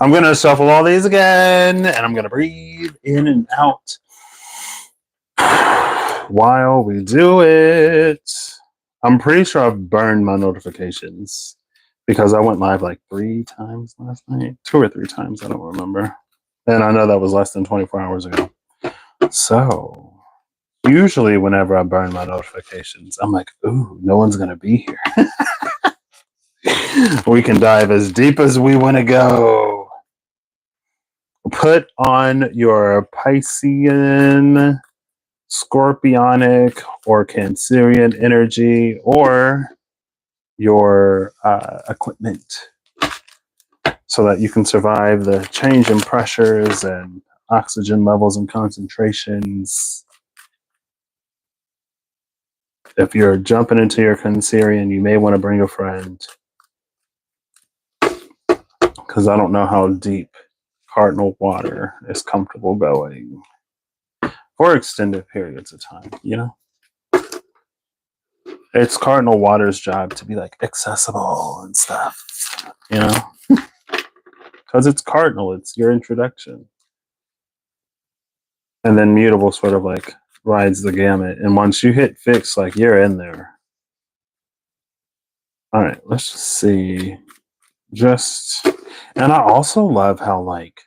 I'm going to shuffle all these again, and I'm going to breathe in and out while we do it. I'm pretty sure I've burned my notifications because I went live like 3 times last night. 2 or 3 times, I don't remember. And I know that was less than 24 hours ago. So usually whenever I burn my notifications, I'm like, ooh, no one's going to be here. We can dive as deep as we want to go. Put on your Piscean, Scorpionic, or Cancerian energy, or your equipment, so that you can survive the change in pressures and oxygen levels and concentrations. If you're jumping into your Cancerian, you may want to bring a friend, because I don't know how deep cardinal water is comfortable going for extended periods of time, you know? It's cardinal water's job to be like accessible and stuff, you know? Because it's cardinal, it's your introduction. And then mutable sort of like rides the gamut. And once you hit fixed, like you're in there. All right, let's just see. And I also love how like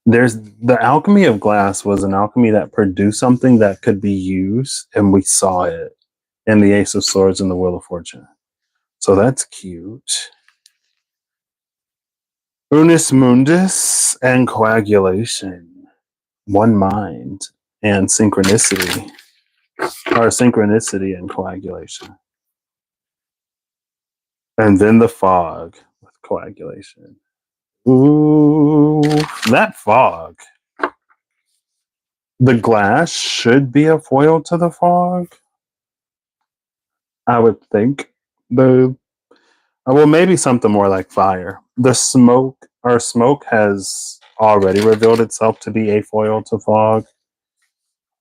there's the alchemy of glass was an alchemy that produced something that could be used, and we saw it in the Ace of Swords and the Wheel of Fortune. So that's cute. Unus mundus and coagulation. One mind and synchronicity. Or synchronicity and coagulation. And then the fog with coagulation. Ooh, that fog. The glass should be a foil to the fog, I would think. Well, maybe something more like fire. The smoke has already revealed itself to be a foil to fog.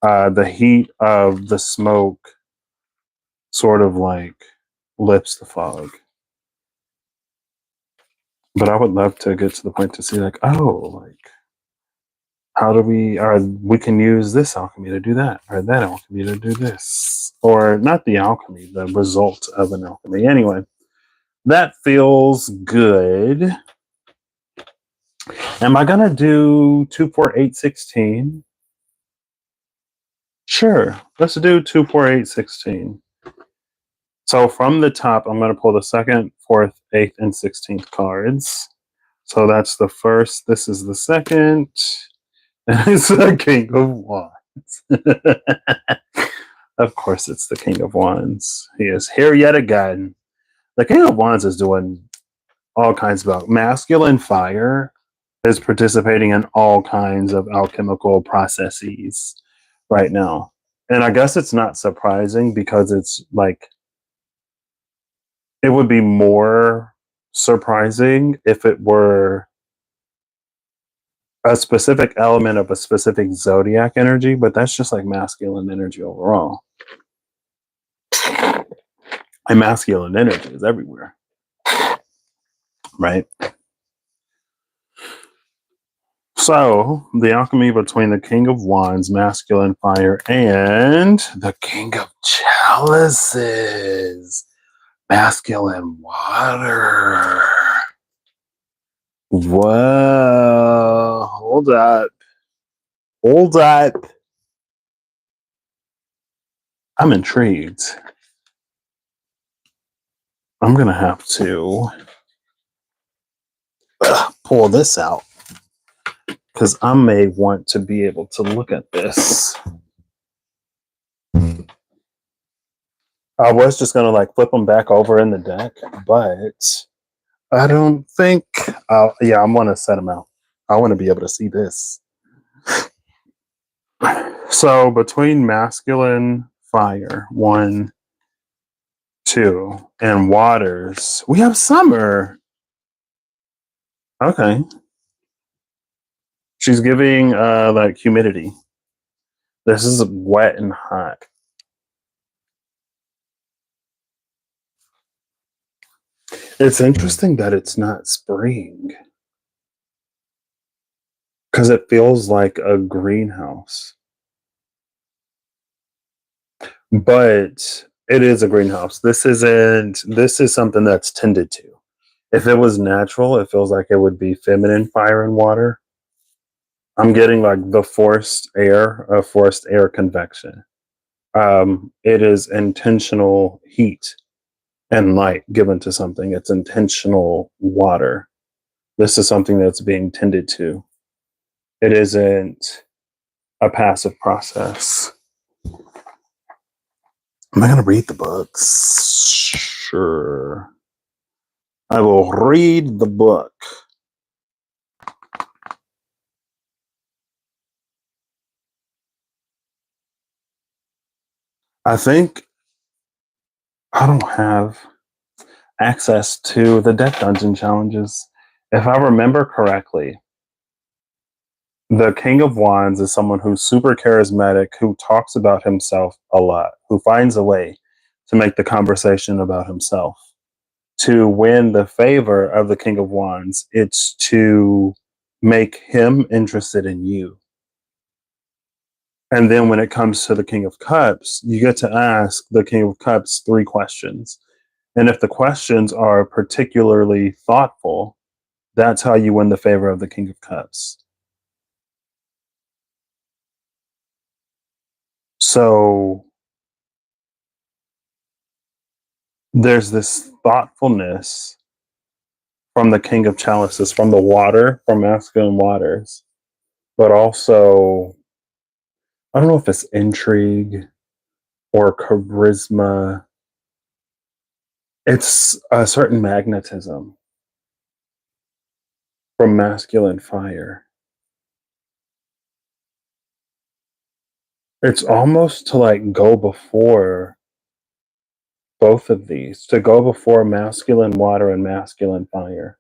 The heat of the smoke sort of like lifts the fog. But I would love to get to the point to see like, oh, like how do we can use this alchemy to do that, or that alchemy to do this, or not the alchemy, the result of an alchemy. Anyway, that feels good. Am I gonna do 2, 4, 8, 16? Sure, let's do 2, 4, 8, 16. So from the top, I'm gonna pull the 2nd, 4th, 8th, and 16th cards. So that's the first. This is the second. And it's the King of Wands. Of course, it's the King of Wands. He is here yet again. The King of Wands is doing all kinds of masculine fire, is participating in all kinds of alchemical processes right now. And I guess it's not surprising, because it's like, it would be more surprising if it were a specific element of a specific zodiac energy, but that's just like masculine energy overall. And masculine energy is everywhere, right? So the alchemy between the King of Wands, masculine fire, and the King of Chalices, masculine water. Whoa, hold up. I'm intrigued. I'm gonna have to pull this out, because I may want to be able to look at this. I was just gonna like flip them back over in the deck, but I don't think. Yeah, I'm gonna set them out. I want to be able to see this. So between masculine fire, 1, 2, and waters, we have summer. Okay. She's giving like humidity. This is wet and hot. It's interesting that it's not spring. because it feels like a greenhouse. But it is a greenhouse. This is something that's tended to. If it was natural, it feels like it would be feminine fire and water. I'm getting like the forced air convection. It is intentional heat and light given to something. It's intentional water. This is something that's being tended to. It isn't a passive process. Am I going to read the books? Sure. I will read the book. I think I don't have access to the Death Dungeon challenges. If I remember correctly, the King of Wands is someone who's super charismatic, who talks about himself a lot, who finds a way to make the conversation about himself. To win the favor of the King of Wands, it's to make him interested in you. And then when it comes to the King of Cups, you get to ask the King of Cups 3 questions. And if the questions are particularly thoughtful, that's how you win the favor of the King of Cups. So there's this thoughtfulness from the King of Chalices, from the water, from masculine waters, but also, I don't know if it's intrigue or charisma. It's a certain magnetism from masculine fire. It's almost to like go before both of these, to go before masculine water and masculine fire,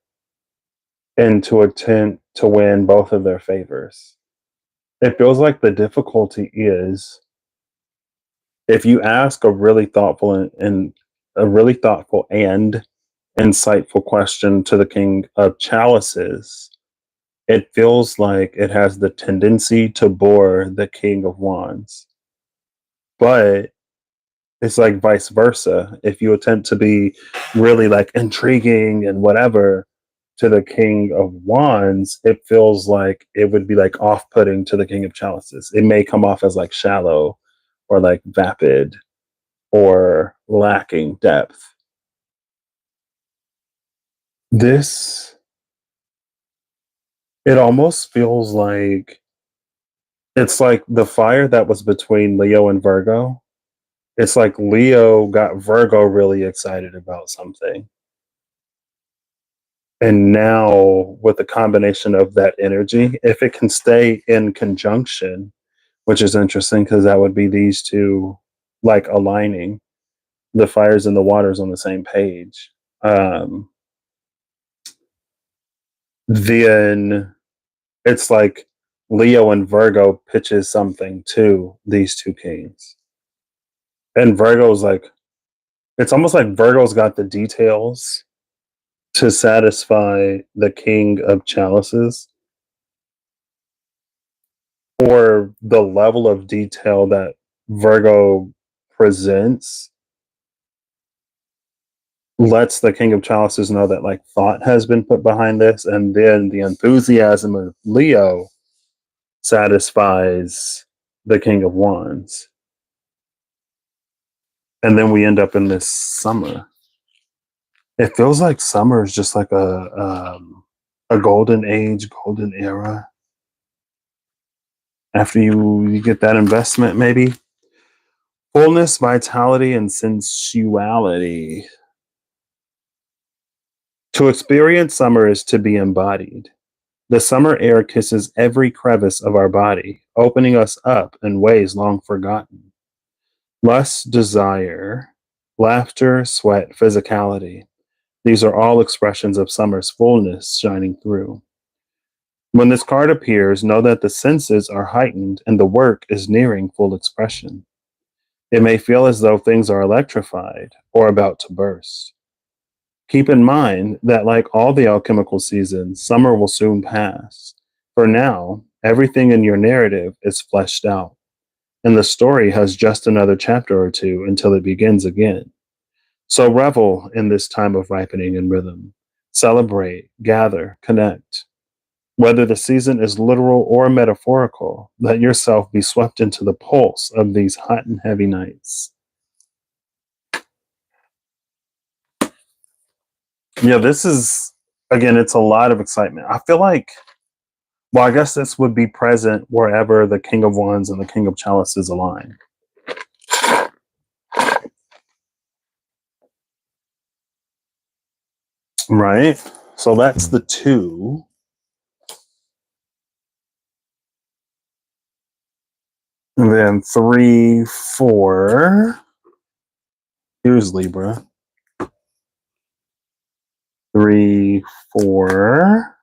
and to attempt to win both of their favors. It feels like the difficulty is if you ask a really thoughtful and insightful question to the King of Chalices, it feels like it has the tendency to bore the King of Wands. But it's like vice versa. If you attempt to be really like intriguing and whatever to the King of Wands, it feels like it would be like off putting to the King of Chalices. It may come off as like shallow or like vapid or lacking depth. This, it almost feels like it's like the fire that was between Leo and Virgo. It's like Leo got Virgo really excited about something. And now, with the combination of that energy, if it can stay in conjunction, which is interesting because that would be these two like aligning the fires and the waters on the same page. Then it's like Leo and Virgo pitches something to these two kings. And Virgo's like, it's almost like Virgo's got the details to satisfy the King of Chalices, or the level of detail that Virgo presents lets the King of Chalices know that like thought has been put behind this, and then the enthusiasm of Leo satisfies the King of Wands. And then we end up in this summer. It feels like summer is just like a golden age, golden era. After you get that investment, maybe fullness, vitality, and sensuality. To experience summer is to be embodied. The summer air kisses every crevice of our body, opening us up in ways long forgotten. Lust, desire, laughter, sweat, physicality. These are all expressions of summer's fullness shining through. When this card appears, know that the senses are heightened and the work is nearing full expression. It may feel as though things are electrified or about to burst. Keep in mind that, like all the alchemical seasons, summer will soon pass, For now, everything in your narrative is fleshed out, and the story has just another chapter or two until it begins again. So revel in this time of ripening and rhythm. Celebrate, gather, connect. Whether the season is literal or metaphorical, let yourself be swept into the pulse of these hot and heavy nights. Yeah, this is, again, it's a lot of excitement. I feel like, well, I guess this would be present wherever the King of Wands and the King of Chalices align. Right? So that's the two. And then 3, 4. Here's Libra. 3, 4.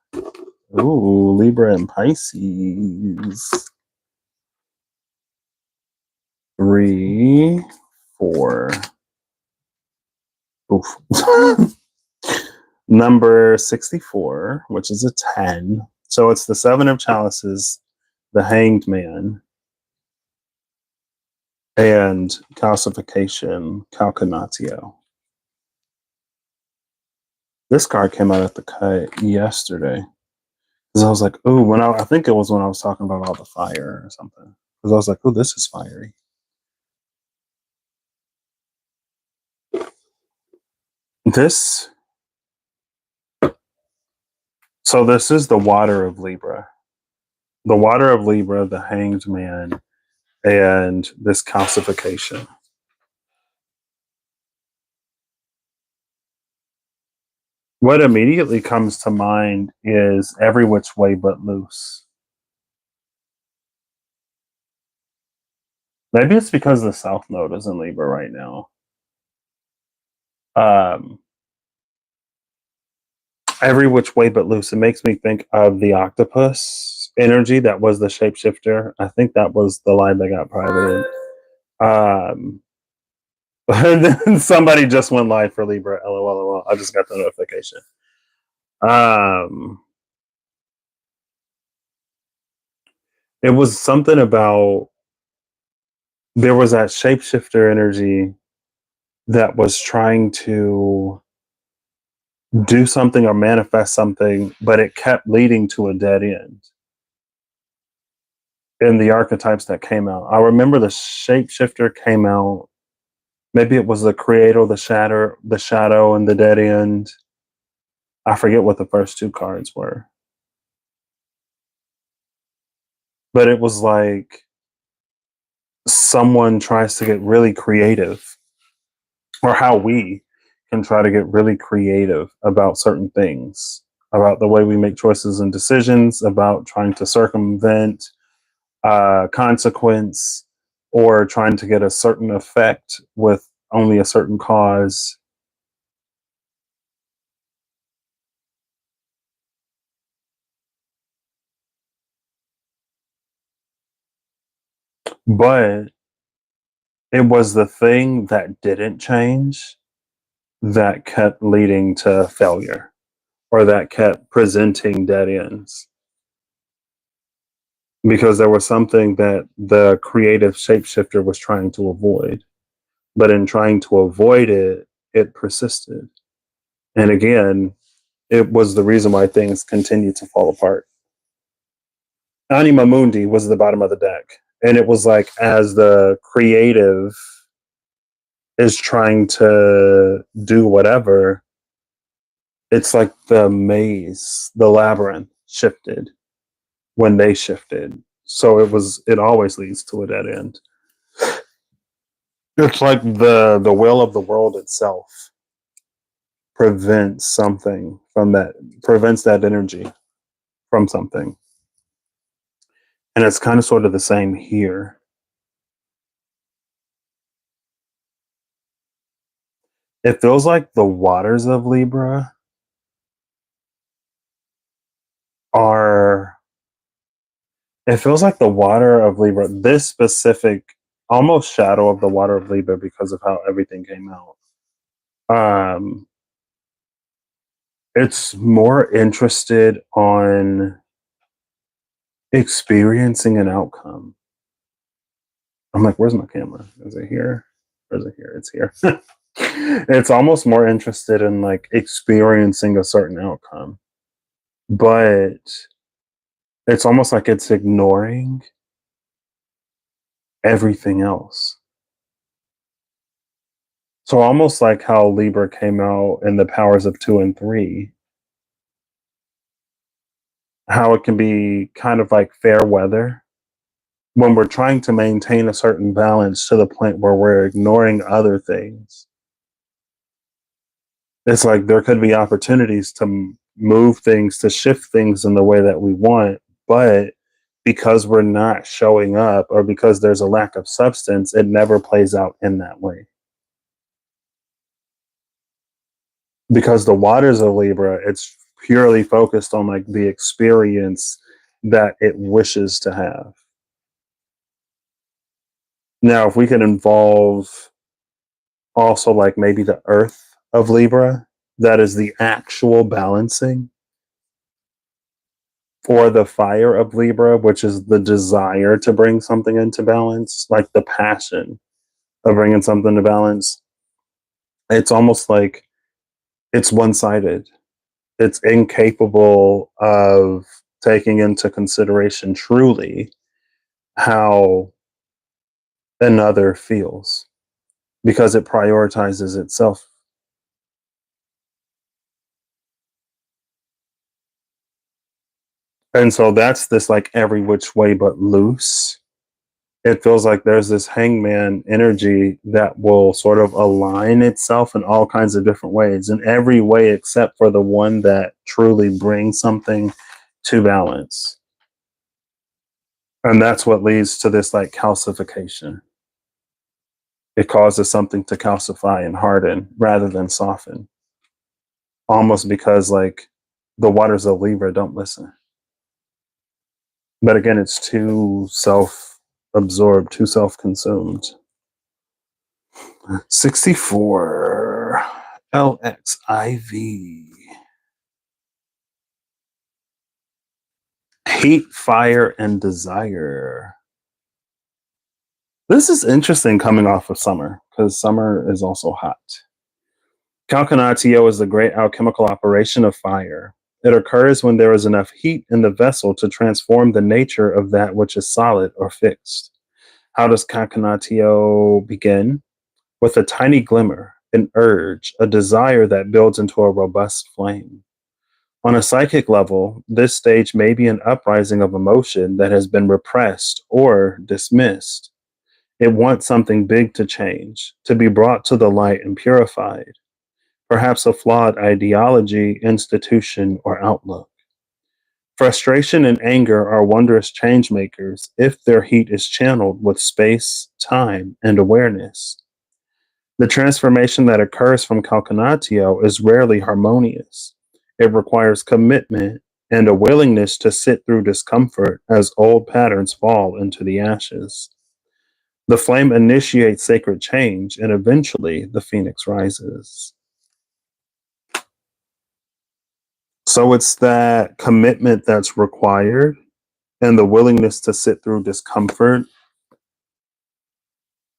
Ooh, Libra and Pisces. 3, 4. Oof. Number 64, which is a 10. So it's the 7 of Chalices, the Hanged Man, and Calcification, Calcinatio. This card came out at the cut yesterday. Because I was like, ooh, I think it was when I was talking about all the fire or something. Because I was like, ooh, this is fiery. This is the water of Libra. The water of Libra, the Hanged Man, and this calcification. What immediately comes to mind is every which way but loose. Maybe it's because the South Node is in Libra right now. Every which way but loose. It makes me think of the octopus energy that was the shapeshifter. I think that was the line that got privated. And then somebody just went live for Libra. LOL. I just got the notification. It was something about there was that shapeshifter energy that was trying to do something or manifest something, but it kept leading to a dead end. In the archetypes that came out, I remember the shapeshifter came out. Maybe it was the creator, the shadow, and the dead end. I forget what the first two cards were, but it was like someone tries to get really creative, or how we can try to get really creative about certain things, about the way we make choices and decisions, about trying to circumvent consequence, or trying to get a certain effect with only a certain cause. But it was the thing that didn't change that kept leading to failure, or that kept presenting dead ends, because there was something that the creative shapeshifter was trying to avoid. But in trying to avoid it, it persisted. And again, it was the reason why things continued to fall apart. Anima Mundi was the bottom of the deck. And it was like, as the creative is trying to do whatever, it's like the maze, the labyrinth shifted when they shifted. So it always leads to a dead end. It's like the will of the world itself prevents that energy from something. And it's kind of sort of the same here. It feels like the waters of Libra are, it feels like the water of Libra, this specific, almost shadow of the water of Libra, because of how everything came out. It's more interested on experiencing an outcome. I'm like, where's my camera? Is it here? Or is it here? It's here. It's almost more interested in like experiencing a certain outcome, but it's almost like it's ignoring everything else. So almost like how Libra came out in the powers of 2 and 3, how it can be kind of like fair weather when we're trying to maintain a certain balance to the point where we're ignoring other things. It's like there could be opportunities to move things, to shift things in the way that we want, but because we're not showing up or because there's a lack of substance, it never plays out in that way. Because the waters of Libra, it's purely focused on like the experience that it wishes to have. Now, if we can involve also like maybe the earth of Libra, that is the actual balancing, or the fire of Libra, which is the desire to bring something into balance, like the passion of bringing something to balance. It's almost like it's one sided. It's incapable of taking into consideration truly how another feels because it prioritizes itself. And so that's this like every which way but loose. It feels like there's this hangman energy that will sort of align itself in all kinds of different ways, in every way except for the one that truly brings something to balance. And that's what leads to this like calcification. It causes something to calcify and harden rather than soften, almost because like the waters of Libra don't listen. But again, it's too self absorbed, too self consumed. 64 LXIV. Hate, fire, and desire. This is interesting coming off of summer because summer is also hot. Calcanatio is the great alchemical operation of fire. It occurs when there is enough heat in the vessel to transform the nature of that which is solid or fixed. How does calcanatio begin? With a tiny glimmer, an urge, a desire that builds into a robust flame. On a psychic level, this stage may be an uprising of emotion that has been repressed or dismissed. It wants something big to change, to be brought to the light and purified. Perhaps a flawed ideology, institution, or outlook. Frustration and anger are wondrous change makers if their heat is channeled with space, time, and awareness. The transformation that occurs from calcanatio is rarely harmonious. It requires commitment and a willingness to sit through discomfort as old patterns fall into the ashes. The flame initiates sacred change, and eventually the phoenix rises. So it's that commitment that's required and the willingness to sit through discomfort.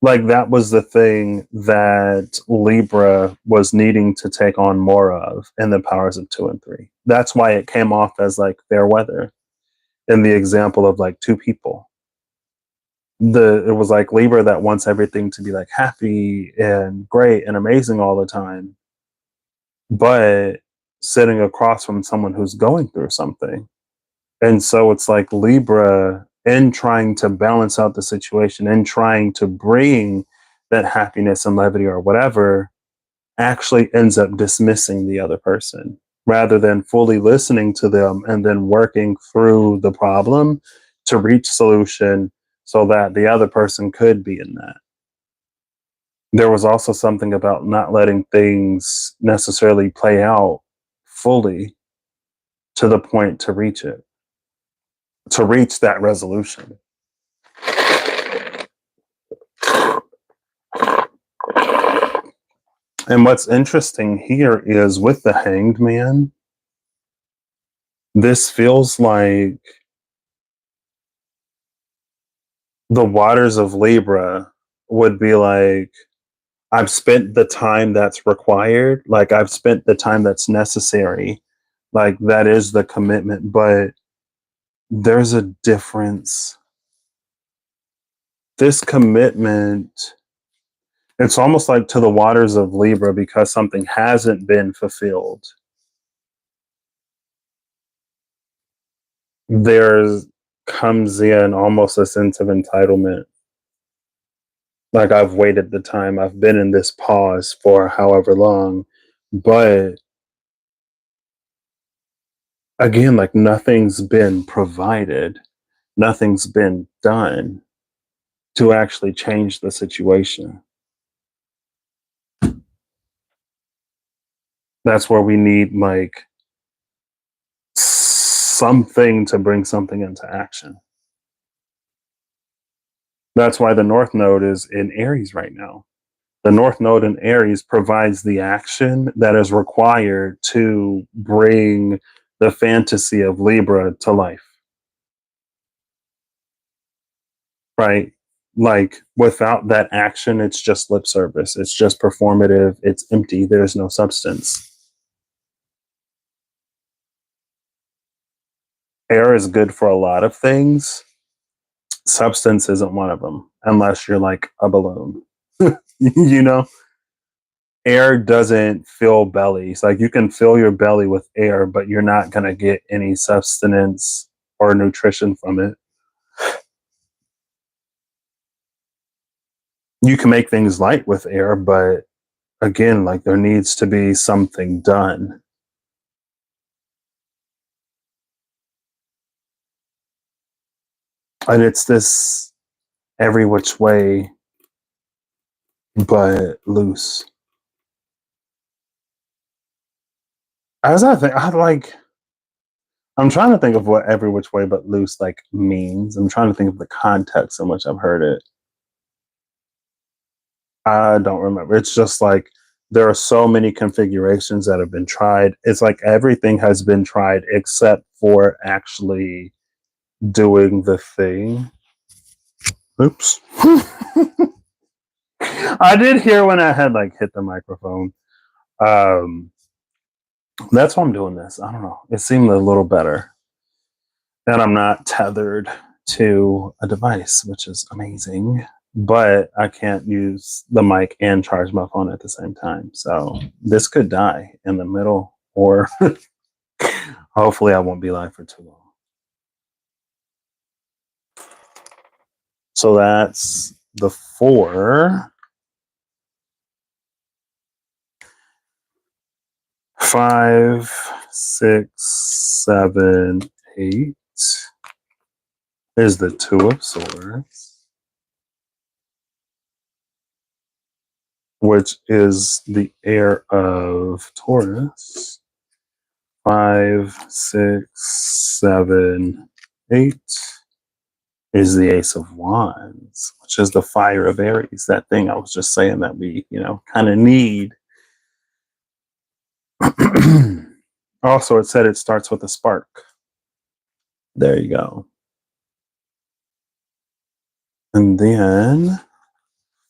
Like that was the thing that Libra was needing to take on more of in the powers of 2 and 3. That's why it came off as like fair weather in the example of like two people. It was like Libra that wants everything to be like happy and great and amazing all the time, but sitting across from someone who's going through something. And so it's like Libra, in trying to balance out the situation and trying to bring that happiness and levity or whatever, actually ends up dismissing the other person rather than fully listening to them and then working through the problem to reach solution so that the other person could be in that. There was also something about not letting things necessarily play out fully to the point to reach it, to reach that resolution. And what's interesting here is with the Hanged Man, this feels like the waters of Libra would be like, I've spent the time that's required, like I've spent the time that's necessary, like that is the commitment, but there's a difference. This commitment, it's almost like to the waters of Libra because something hasn't been fulfilled. There comes in almost a sense of entitlement. Like I've waited the time, I've been in this pause for however long, but again, like nothing's been provided, nothing's been done to actually change the situation. That's where we need like something to bring something into action. That's why the North Node is in Aries right now. The North Node in Aries provides the action that is required to bring the fantasy of Libra to life, right? Like without that action, it's just lip service, it's just performative, it's empty, there's no substance. Air is good for a lot of things. Substance isn't one of them, unless you're like a balloon. you know, air doesn't fill bellies. Like you can fill your belly with air, but you're not going to get any sustenance or nutrition from it. You can make things light with air, but again, like there needs to be something done. And it's this every which way but loose. As I think, I'm trying to think of what every which way but loose like means. I'm trying to think of the context in which I've heard it. I don't remember. It's just like there are so many configurations that have been tried. It's like everything has been tried except for actually doing the thing. Oops. I did hear when I had like hit the microphone. Um, that's why I'm doing this. I don't know. It seemed a little better. And I'm not tethered to a device, which is amazing. But I can't use the mic and charge my phone at the same time. So this could die in the middle, or hopefully I won't be live for too long. So that's the 4. 5, 6, 7, 8 is the 2 of Swords, which is the heir of Taurus. 5, 6, 7, 8 is the Ace of Wands, which is the fire of Aries. That thing I was just saying that we, kind of need. Also, it said it starts with a spark. There you go. And then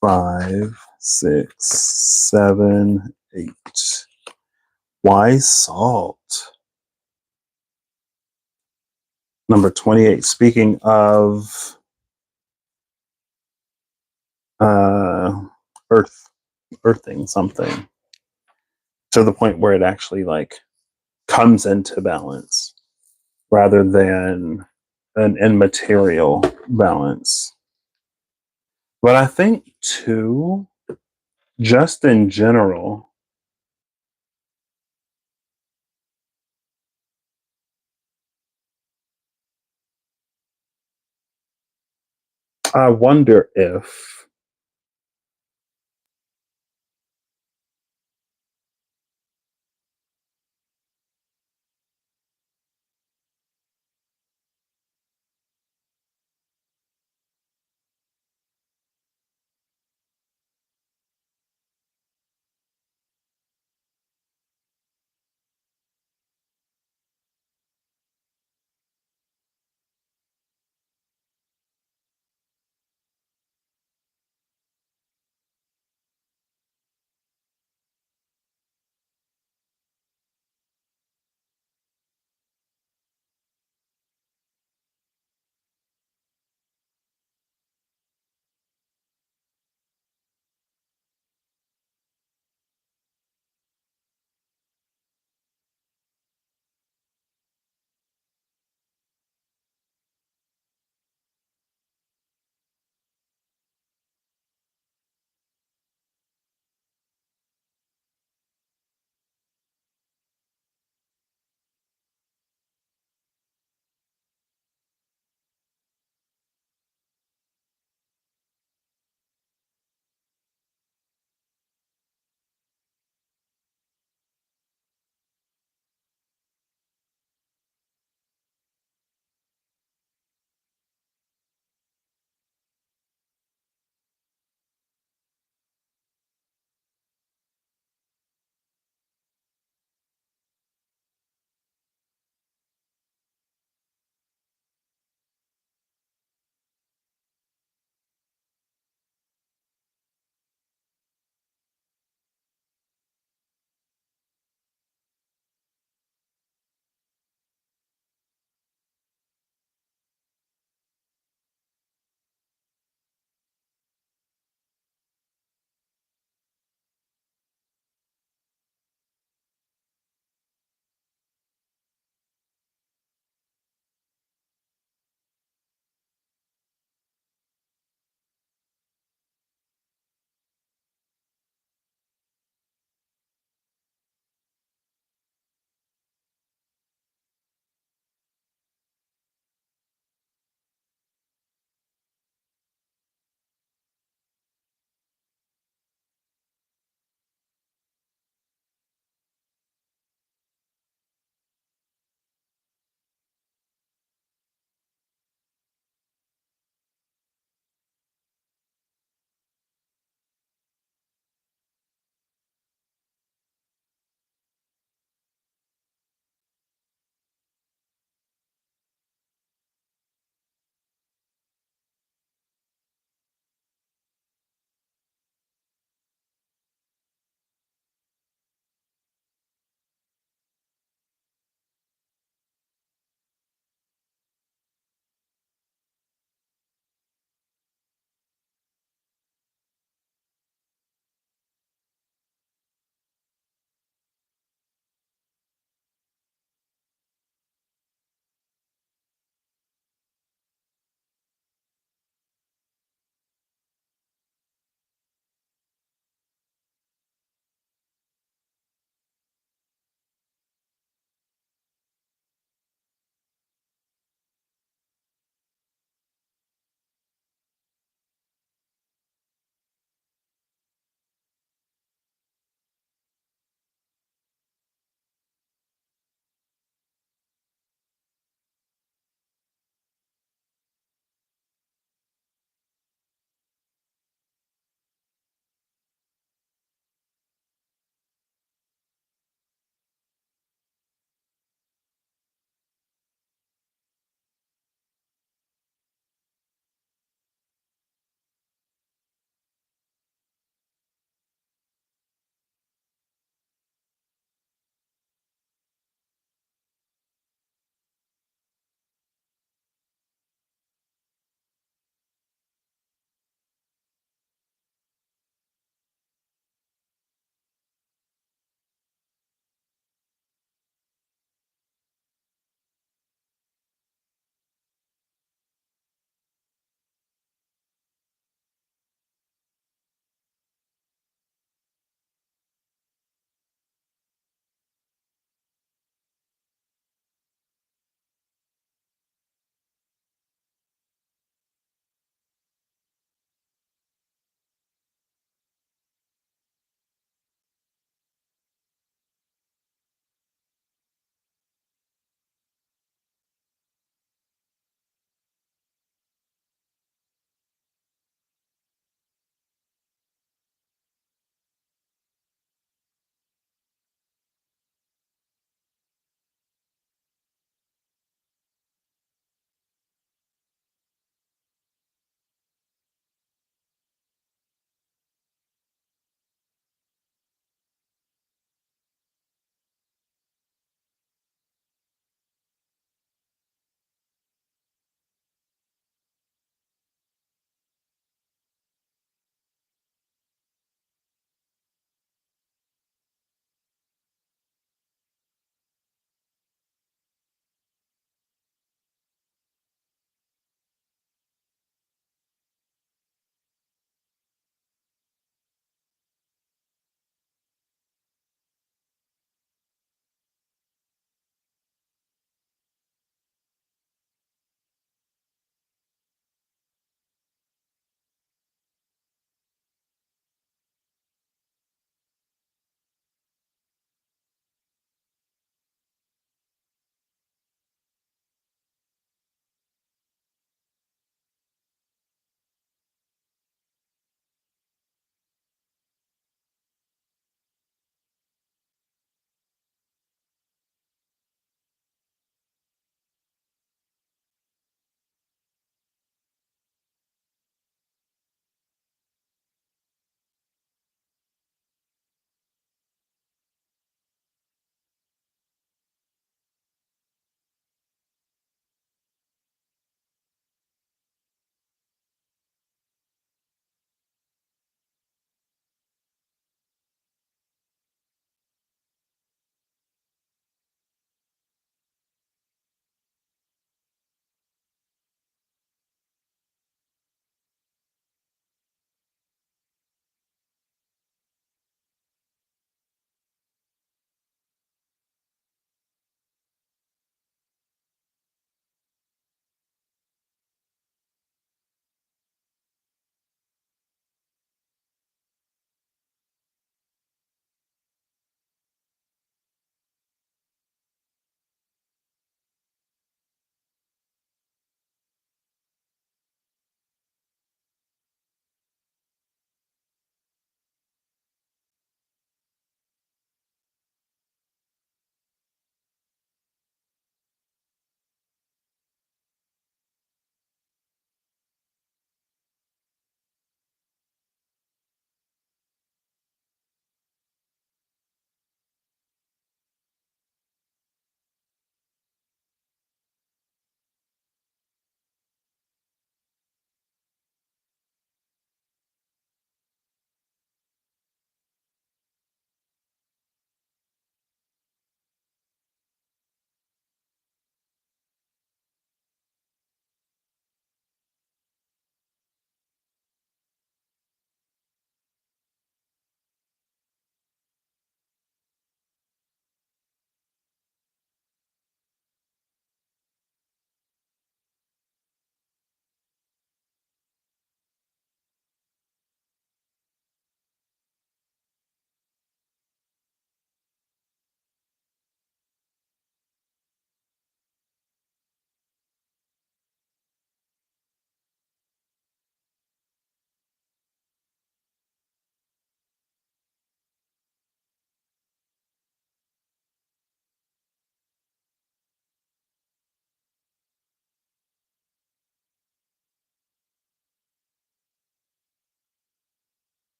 5, 6, 7, 8. Why salt? Number 28. Speaking of earth, earthing something to the point where it actually like comes into balance rather than an immaterial balance. But I think too, just in general, I wonder if